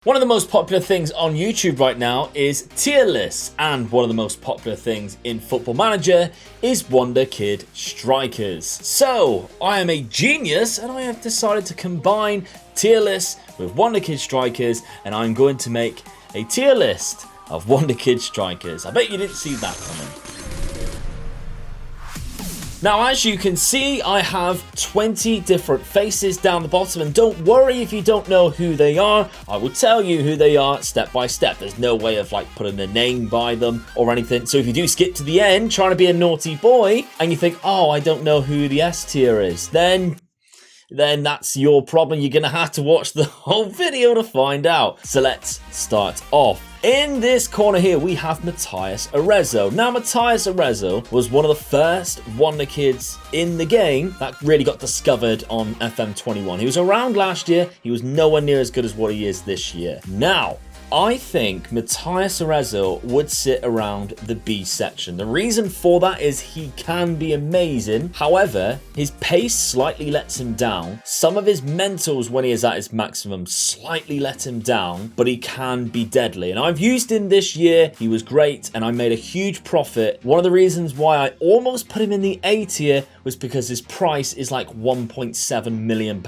One of the most popular things on YouTube right now is tier lists, and one of the most popular things in Football Manager is Wonderkid Strikers. So, I am a genius and I have decided to combine tier lists with Wonderkid Strikers, and I'm going to make a tier list of Wonderkid Strikers. I bet you didn't see that coming. Now, as you can see, I have 20 different faces down the bottom, and don't worry if you don't know who they are. I will tell you who they are step by step. There's no way of putting a name by them or anything. So if you do skip to the end trying to be a naughty boy and you think, oh, I don't know who the S tier is, then that's your problem. You're going to have to watch the whole video to find out. So let's start off. In this corner here, we have Matías Arezzo. Now, Matías Arezzo was one of the first Wonderkids in the game that really got discovered on FM21. He was around last year. He was nowhere near as good as what he is this year. Now, I think Matías Arezzo would sit around the B section. The reason for that is he can be amazing. However, his pace slightly lets him down. Some of his mentals when he is at his maximum slightly let him down, but he can be deadly. And I've used him this year. He was great and I made a huge profit. One of the reasons why I almost put him in the A tier was because his price is like £1.7 million.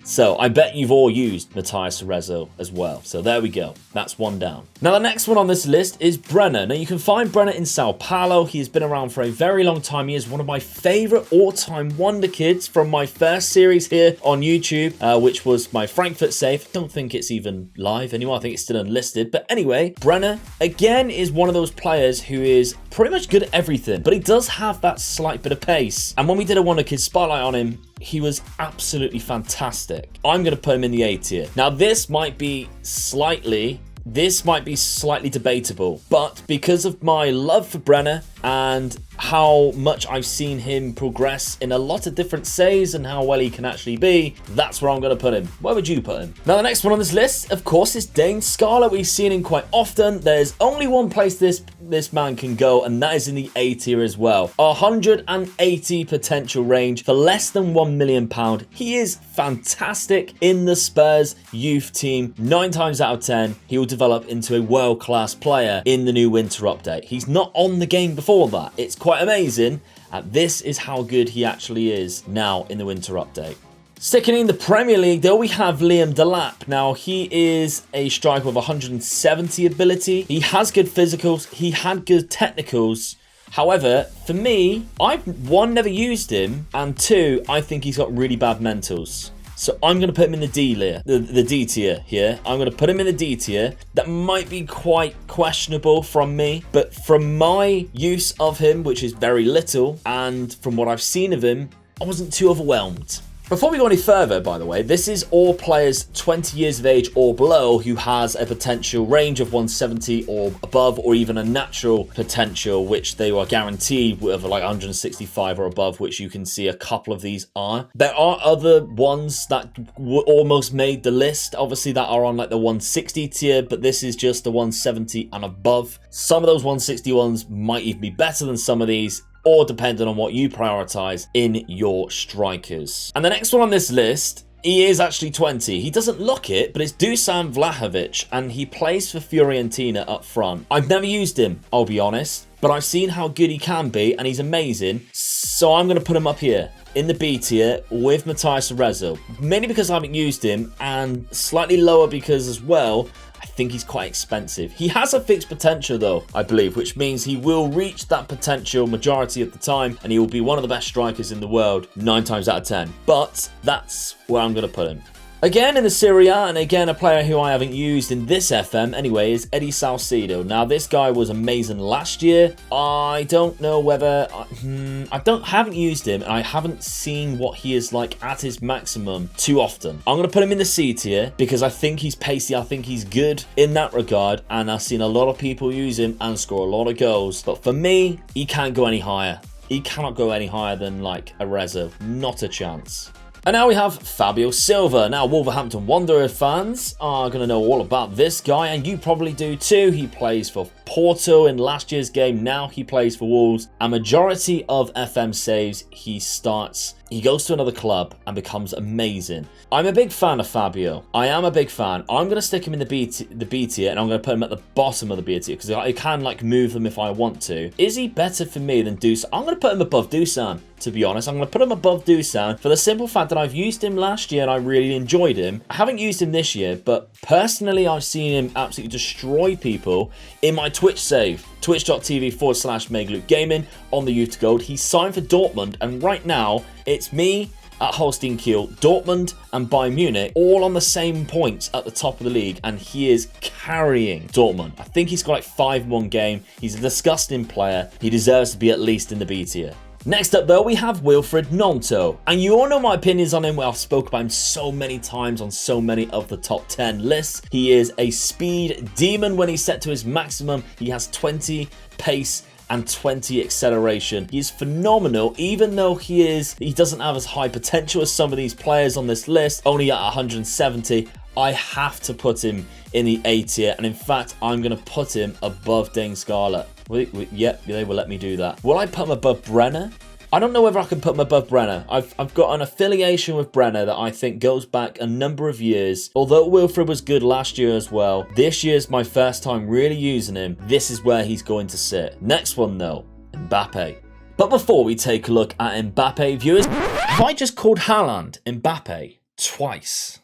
So I bet you've all used Matías Arezzo as well. So there we go. That's one down. Now the next one on this list is Brenner. Now you can find Brenner in Sao Paulo. He has been around for a very long time. He is one of my favorite all-time Wonderkids from my first series here on YouTube, which was my Frankfurt save. Don't think it's even live anymore. I think it's still unlisted. But anyway, Brenner again is one of those players who is pretty much good at everything, but he does have that slight bit of pace. And when we did a Wonderkid spotlight on him, he was absolutely fantastic. I'm going to put him in the A tier. Now this might be slightly debatable, but because of my love for Brenner and how much I've seen him progress in a lot of different saves and how well he can actually be, that's where I'm going to put him. Where would you put him? Now, the next one on this list, of course, is Dane Scarlett. We've seen him quite often. There's only one place this man can go, and that is in the A tier as well. 180 potential range for less than £1 million. He is fantastic in the Spurs youth team. 9 times out of 10, he will develop into a world-class player in the new winter update. He's not on the game before that. It's quite amazing, and this is how good he actually is now in the winter update. Sticking in the Premier League, though, we have Leonardo Delap. Now, he is a striker with 170 ability. He has good physicals. He had good technicals. However, for me, I've, one, never used him, and two, I think he's got really bad mentals. So I'm going to put him in the D tier here. I'm going to put him in the D tier. That might be quite questionable from me, but from my use of him, which is very little, and from what I've seen of him, I wasn't too overwhelmed. Before we go any further, by the way, this is all players 20 years of age or below who has a potential range of 170 or above, or even a natural potential, which they are guaranteed with like 165 or above, which you can see a couple of these are. There are other ones that almost made the list, obviously, that are on like the 160 tier, but this is just the 170 and above. Some of those 160 ones might even be better than some of these, or depending on what you prioritize in your strikers. And the next one on this list, he is actually 20. He doesn't look it, but it's Dusan Vlahovic, and he plays for Fiorentina up front. I've never used him, I'll be honest, but I've seen how good he can be, and he's amazing. So I'm going to put him up here in the B tier with Matías Arezzo, mainly because I haven't used him, and slightly lower because as well, I think he's quite expensive. He has a fixed potential though, I believe, which means he will reach that potential majority of the time, and he will be one of the best strikers in the world 9 times out of 10. But that's where I'm going to put him. Again in the Serie A, and again a player who I haven't used in this FM anyway, is Eddie Salcedo. Now this guy was amazing last year. I don't know whether haven't used him, and I haven't seen what he is like at his maximum too often. I'm going to put him in the C tier because I think he's pacey. I think he's good in that regard, and I've seen a lot of people use him and score a lot of goals. But for me, he can't go any higher. He cannot go any higher than like Arezzo. Not a chance. And now we have Fabio Silva. Now, Wolverhampton Wanderers fans are going to know all about this guy, and you probably do too. He plays for Porto in last year's game. Now he plays for Wolves. A majority of FM saves he starts he goes to another club and becomes amazing. I'm a big fan of Fabio. I am a big fan. I'm going to stick him in the B tier, and I'm going to put him at the bottom of the B tier because I can like move them if I want to. Is he better for me than Dusan? I'm going to put him above Dusan, to be honest. I'm going to put him above Dusan for the simple fact that I've used him last year and I really enjoyed him. I haven't used him this year, but personally I've seen him absolutely destroy people in my Twitch save. Twitch.tv/MegaLukeGaming on the Youth Gold. He's signed for Dortmund, and right now it's me at Holstein Kiel, Dortmund and Bayern Munich, all on the same points at the top of the league, and he is carrying Dortmund. I think he's got like 5-1 game. He's a disgusting player. He deserves to be at least in the B tier. Next up though, we have Wilfried Gnonto, and you all know my opinions on him. I've spoke about him so many times on so many of the top 10 lists. He is a speed demon when he's set to his maximum. He has 20 pace and 20 acceleration. He's phenomenal, even though he doesn't have as high potential as some of these players on this list, only at 170. I have to put him in the A tier, and in fact, I'm going to put him above Dane Scarlett. Yep, they will let me do that. Will I put him above Brenner? I don't know whether I can put him above Brenner. I've got an affiliation with Brenner that I think goes back a number of years. Although Wilfried was good last year as well, this year's my first time really using him. This is where he's going to sit. Next one though, Mbappe. But before we take a look at Mbappe, viewers, have I just called Haaland Mbappe twice?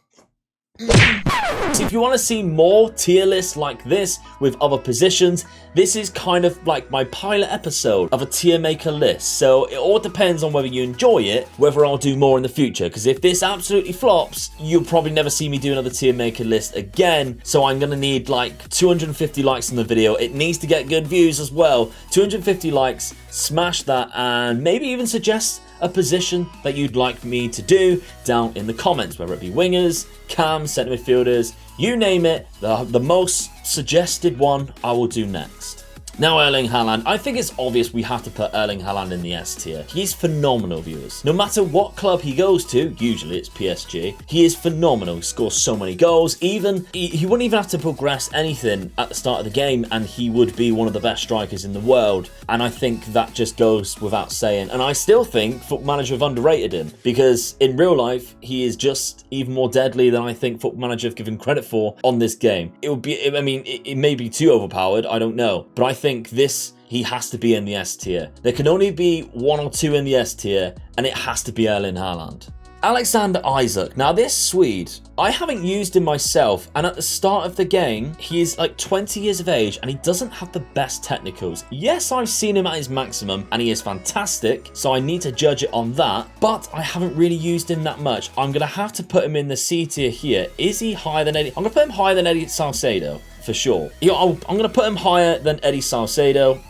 So if you want to see more tier lists like this with other positions, this is kind of like my pilot episode of a tier maker list. So it all depends on whether you enjoy it, whether I'll do more in the future. Because if this absolutely flops, you'll probably never see me do another tier maker list again. So I'm going to need like 250 likes on the video. It needs to get good views as well. 250 likes, smash that, and maybe even suggest a position that you'd like me to do down in the comments, whether it be wingers, cams, centre midfielders, you name it. The most suggested one I will do next. Now Erling Haaland, I think it's obvious we have to put Erling Haaland in the S tier. He's phenomenal, viewers. No matter what club he goes to, usually it's PSG, he is phenomenal. He scores so many goals. He wouldn't even have to progress anything at the start of the game and he would be one of the best strikers in the world. And I think that just goes without saying. And I still think Football Manager have underrated him because in real life, he is just even more deadly than I think Football Manager have given credit for on this game. It would be, I mean, it may be too overpowered, I don't know. But I think he has to be in the S tier. There can only be one or two in the S tier, and it has to be Erling Haaland. Alexander Isak. Now this Swede, I haven't used him myself, and at the start of the game, he is like 20 years of age and he doesn't have the best technicals. Yes, I've seen him at his maximum and he is fantastic, so I need to judge it on that, but I haven't really used him that much. I'm going to have to put him in the C tier here. Is he higher than Eddie? I'm going to put him higher than Eddie Salcedo. For sure. I'm going to put him higher than Eddie Salcedo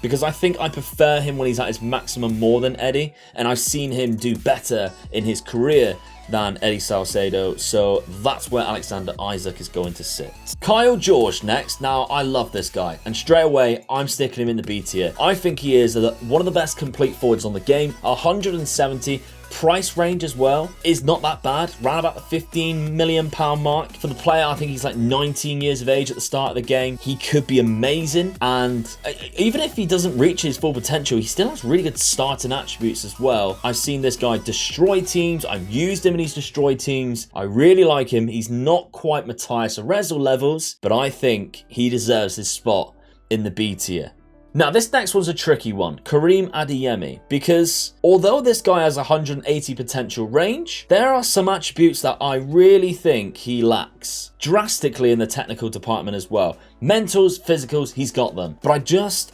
because I think I prefer him when he's at his maximum more than Eddie, and I've seen him do better in his career than Eddie Salcedo, so that's where Alexander Isak is going to sit. Kyle George next. Now, I love this guy, and straight away, I'm sticking him in the B tier. I think he is one of the best complete forwards on the game. 170 price range as well is not that bad, around about the £15 million mark. For the player, I think he's like 19 years of age at the start of the game. He could be amazing, and even if he doesn't reach his full potential, he still has really good starting attributes as well. I've seen this guy destroy teams. I've used him in his destroyed teams. I really like him. He's not quite Matías Arezzo levels, but I think he deserves his spot in the B tier. Now, this next one's a tricky one, Karim Adeyemi, because although this guy has 180 potential range, there are some attributes that I really think he lacks drastically in the technical department as well. Mentals, physicals, he's got them. But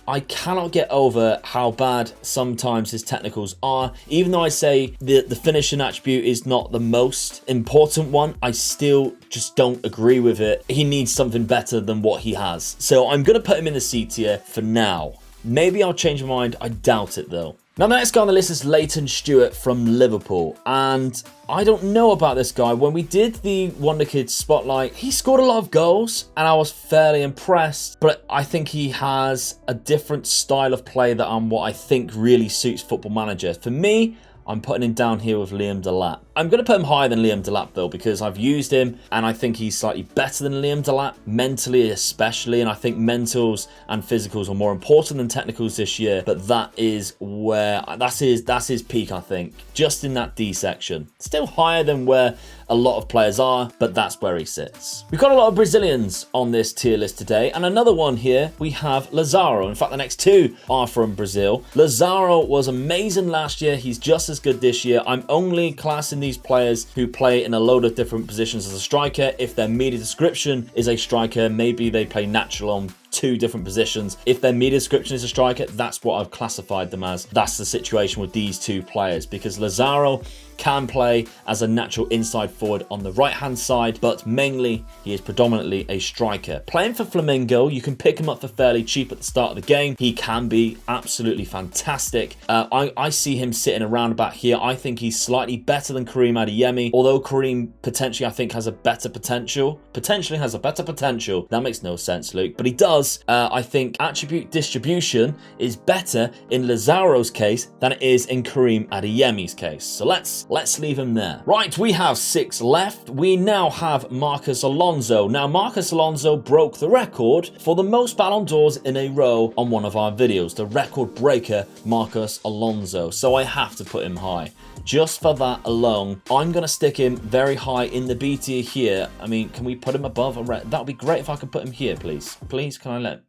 I cannot get over how bad sometimes his technicals are. Even though I say the finishing attribute is not the most important one, I still just don't agree with it. He needs something better than what he has. So I'm going to put him in the C tier for now. Maybe I'll change my mind. I doubt it though. Now, the next guy on the list is Leighton Stewart from Liverpool, and I don't know about this guy. When we did the Wonderkids Spotlight, he scored a lot of goals, and I was fairly impressed, but I think he has a different style of play that what I think really suits Football Manager. For me, I'm putting him down here with Liam Delap. I'm going to put him higher than Liam Delap though, because I've used him and I think he's slightly better than Liam Delap, mentally especially, and I think mentals and physicals are more important than technicals this year, but that is where, that's his peak, I think, just in that D section. Still higher than where a lot of players are, but that's where he sits. We've got a lot of Brazilians on this tier list today, and another one here, we have Lazaro. In fact, the next two are from Brazil. Lazaro was amazing last year. He's just as good this year. I'm only classing these players who play in a load of different positions as a striker. If their media description is a striker, maybe they play natural on 2 different positions. If their media description is a striker, that's what I've classified them as. That's the situation with these 2 players, because Lazaro can play as a natural inside forward on the right hand side, but mainly he is predominantly a striker. Playing for Flamengo, you can pick him up for fairly cheap at the start of the game. He can be absolutely fantastic. I see him sitting around about here. I think he's slightly better than Karim Adeyemi, although Karim potentially I think has a better potential. Potentially has a better potential. That makes no sense, Luke, but he does. I think attribute distribution is better in Lazaro's case than it is in Karim Adeyemi's case. So let's leave him there. Right, we have 6 left. We now have Marcos Alonso. Now, Marcos Alonso broke the record for the most Ballon d'Ors in a row on one of our videos. The record breaker, Marcos Alonso. So I have to put him high. Just for that alone, I'm going to stick him very high in the B tier here. I mean, can we put him above a that would be great if I could put him here, please. Please, can I let...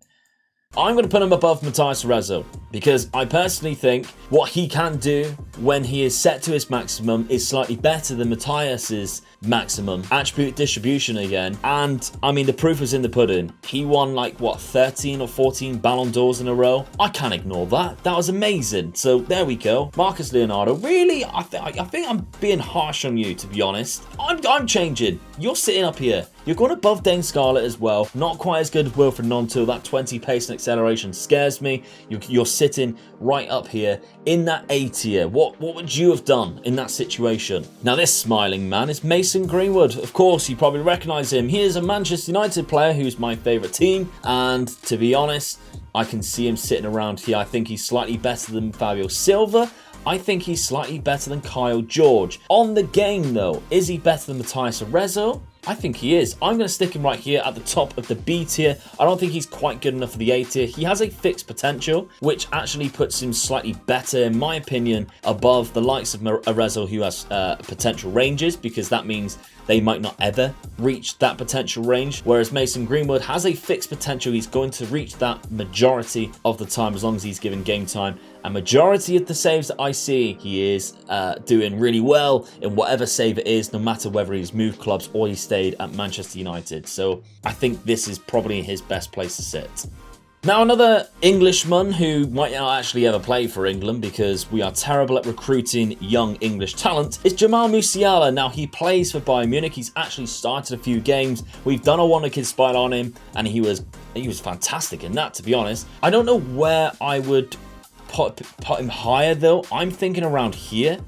I'm going to put him above Matías Rezo, because I personally think what he can do when he is set to his maximum is slightly better than Matías's maximum. Attribute distribution again, and I mean the proof was in the pudding. He won like what, 13 or 14 Ballon d'Ors in a row. I can't ignore that. That was amazing. So there we go. Marcus Leonardo. Really, I think I'm being harsh on you, to be honest. I'm changing. You're sitting up here. You're going above Dane Scarlett as well. Not quite as good as Wilfred Gnonto. That 20 pace and acceleration scares me. You're sitting right up here in that A tier. What would you have done in that situation? Now this smiling man is Mason Greenwood. Of course, you probably recognise him. He is a Manchester United player who's my favourite team. And to be honest, I can see him sitting around here. I think he's slightly better than Fabio Silva. I think he's slightly better than Kyle George. On the game though, is he better than Matías Rezo? I think he is. I'm going to stick him right here at the top of the B tier. I don't think he's quite good enough for the A tier. He has a fixed potential, which actually puts him slightly better, in my opinion, above the likes of Arezzo, who has potential ranges, because that means they might not ever reach that potential range. Whereas Mason Greenwood has a fixed potential. He's going to reach that majority of the time as long as he's given game time. A majority of the saves that I see, he is doing really well in whatever save it is, no matter whether he's moved clubs or he stayed at Manchester United. So I think this is probably his best place to sit. Now, another Englishman who might not actually ever play for England, because we are terrible at recruiting young English talent, is Jamal Musiala. Now, he plays for Bayern Munich. He's actually started a few games. We've done a Wonderkid spot on him, and he was fantastic in that, to be honest. I don't know where I would put him higher, though. I'm thinking around here.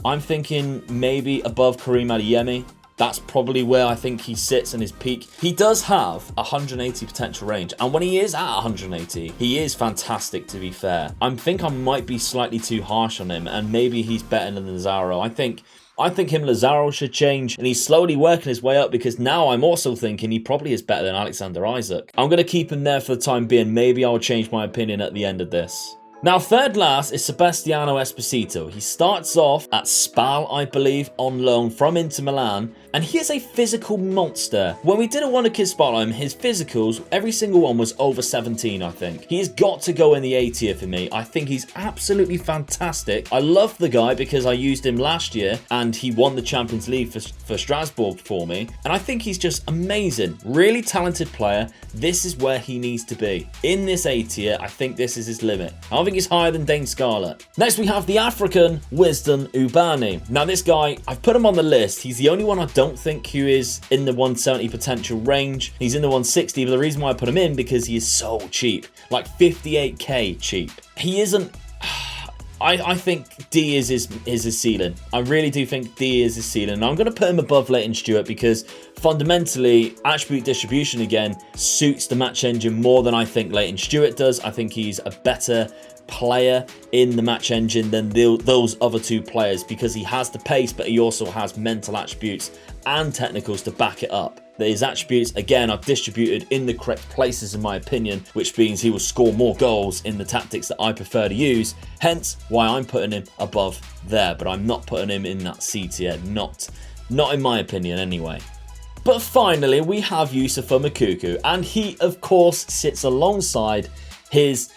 I'm thinking maybe above Karim Adeyemi. That's probably where I think he sits in his peak. He does have 180 potential range, and when he is at 180, he is fantastic, to be fair. I think I might be slightly too harsh on him, and maybe he's better than Lazaro. I think him and Lazaro should change, and he's slowly working his way up, because now I'm also thinking he probably is better than Alexander Isak. I'm going to keep him there for the time being. Maybe I'll change my opinion at the end of this. Now, third last is Sebastiano Esposito. He starts off at Spal, I believe, on loan from Inter Milan, and he is a physical monster. When we did a Wonderkid spot on him, his physicals, every single one was over 17, I think. He has got to go in the A tier for me. I think he's absolutely fantastic. I love the guy because I used him last year, and he won the Champions League for Strasbourg for me, and I think he's just amazing. Really talented player. This is where he needs to be. In this A tier, I think this is his limit. I don't think he's higher than Dane Scarlett. Next, we have the African Wisdom Ubani. Now, this guy, I've put him on the list. He's the only one I don't think who is in the 170 potential range. He's in the 160, but the reason why I put him in, because he is so cheap. Like 58k cheap. He isn't... I think D is his ceiling. I really do think D is his ceiling. And I'm going to put him above Leighton Stewart, because fundamentally, attribute distribution again suits the match engine more than I think Leighton Stewart does. I think he's a better player in the match engine than those other two players, because he has the pace, but he also has mental attributes and technicals to back it up. That his attributes, again, are distributed in the correct places in my opinion, which means he will score more goals in the tactics that I prefer to use, hence why I'm putting him above there, but I'm not putting him in that C tier, not in my opinion anyway. But finally, we have Youssoufa Moukoko, and he, of course, sits alongside his...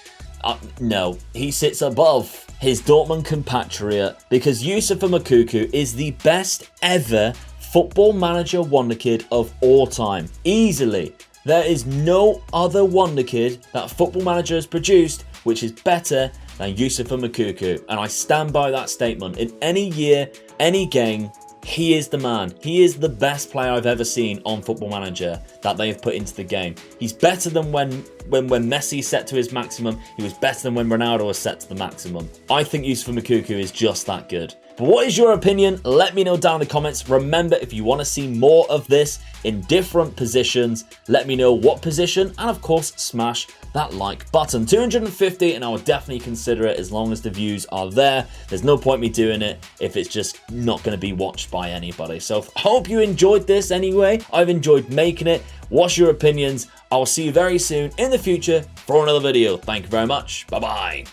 no, he sits above his Dortmund compatriot, because Youssoufa Moukoko is the best ever Football Manager Wonderkid of all time. Easily. There is no other Wonderkid that Football Manager has produced which is better than Youssoufa Moukoko, and I stand by that statement. In any year, any game, he is the man. He is the best player I've ever seen on Football Manager that they have put into the game. He's better than when Messi set to his maximum. He was better than when Ronaldo was set to the maximum. I think Youssoufa Moukoko is just that good. But what is your opinion? Let me know down in the comments. Remember, if you want to see more of this in different positions, let me know what position, and of course, smash that like button. 250, and I would definitely consider it as long as the views are there. There's no point me doing it if it's just not going to be watched by anybody. So I hope you enjoyed this anyway. I've enjoyed making it. What's your opinions? I will see you very soon in the future for another video. Thank you very much. Bye-bye.